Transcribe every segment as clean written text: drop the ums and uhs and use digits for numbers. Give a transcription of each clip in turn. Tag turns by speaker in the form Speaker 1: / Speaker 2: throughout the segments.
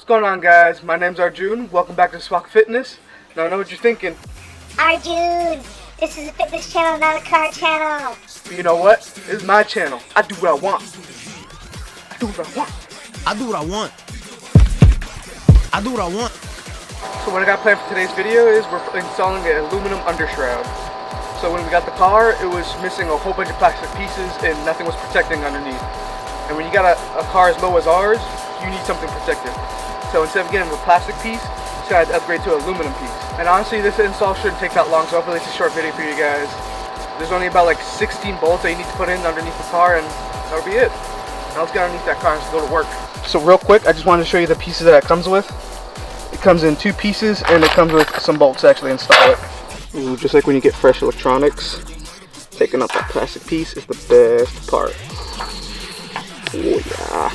Speaker 1: What's going on, guys? My name's Arjun. Welcome back to Swak Fitness. Now I know what you're thinking.
Speaker 2: Arjun, this is a fitness channel, not a car channel.
Speaker 1: You know what? This is my channel. I do what I want. I do what I want.
Speaker 3: I do what I want. I do what I want.
Speaker 1: So what I got planned for today's video is we're installing an aluminum undershroud. So when we got the car, it was missing a whole bunch of plastic pieces and nothing was protecting underneath. And when you got a car as low as ours, you need something protected. So instead of getting a plastic piece, you decided to upgrade to an aluminum piece. And honestly, this install shouldn't take that long, so hopefully it's a short video for you guys. There's only about like 16 bolts that you need to put in underneath the car, and that'll be it. Now let's get underneath that car and let's go to work. So real quick, I just wanted to show you the pieces that it comes with. It comes in 2 pieces, and it comes with some bolts to actually install it. Ooh, just like when you get fresh electronics, taking up that plastic piece is the best part. Oh yeah.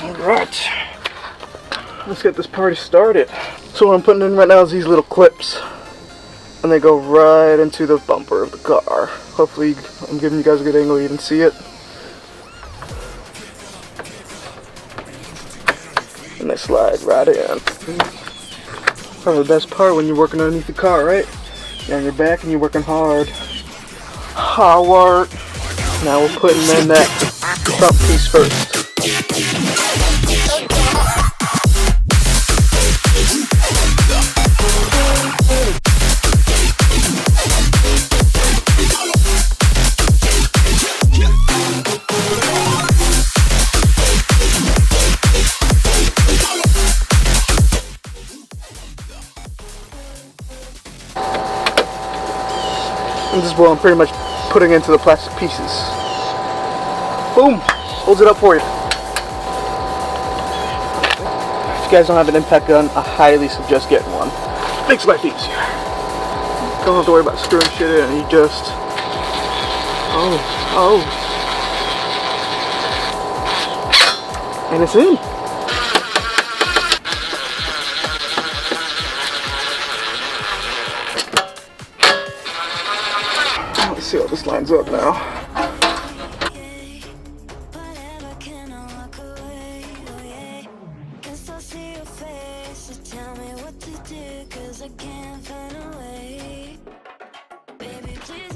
Speaker 1: Alright, let's get this party started. So what I'm putting in right now is these little clips, and they go right into the bumper of the car. Hopefully I'm giving you guys a good angle, you can see it. And they slide right in. Probably the best part when you're working underneath the car, right? You're on your back and you're working hard. Hard work. Now we're putting in that front piece first. And this is what I'm pretty much putting into the plastic pieces. Boom! Holds it up for you. If you guys don't have an impact gun, I highly suggest getting one. Makes life easier. Don't have to worry about screwing shit in. You just... Oh. And it's in. Let's see how this lines up now.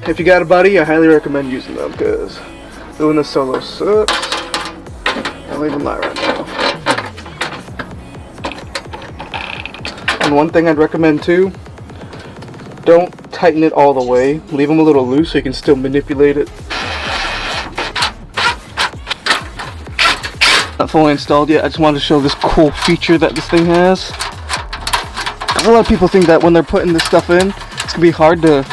Speaker 1: If you got a buddy, I highly recommend using them because doing this solo sucks. I'll even lie right now. And one thing I'd recommend too, don't tighten it all the way. Leave them a little loose so you can still manipulate it. Not fully installed yet. I just wanted to show this cool feature that this thing has. A lot of people think that when they're putting this stuff in, it's gonna be hard to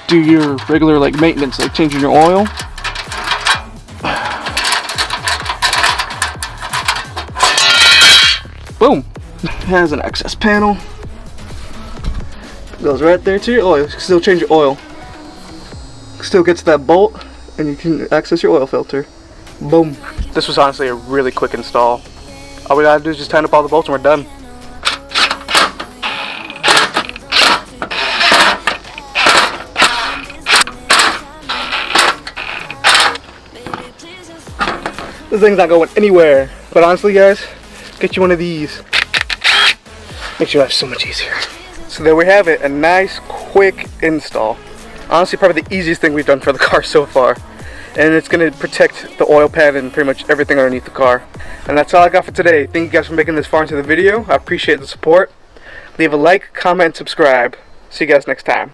Speaker 1: do your regular like maintenance, like changing your oil. Boom! It has an access panel. Goes right there to your oil. You can still change your oil. Still gets that bolt, and you can access your oil filter. Boom. This was honestly a really quick install. All we gotta do is just tighten up all the bolts and we're done. This thing's not going anywhere. But honestly, guys, get you one of these. Makes your life so much easier. So there we have it, a nice quick install. Honestly, probably the easiest thing we've done for the car so far. And it's going to protect the oil pan and pretty much everything underneath the car. And that's all I got for today. Thank you guys for making this far into the video. I appreciate the support. Leave a like, comment, subscribe. See you guys next time.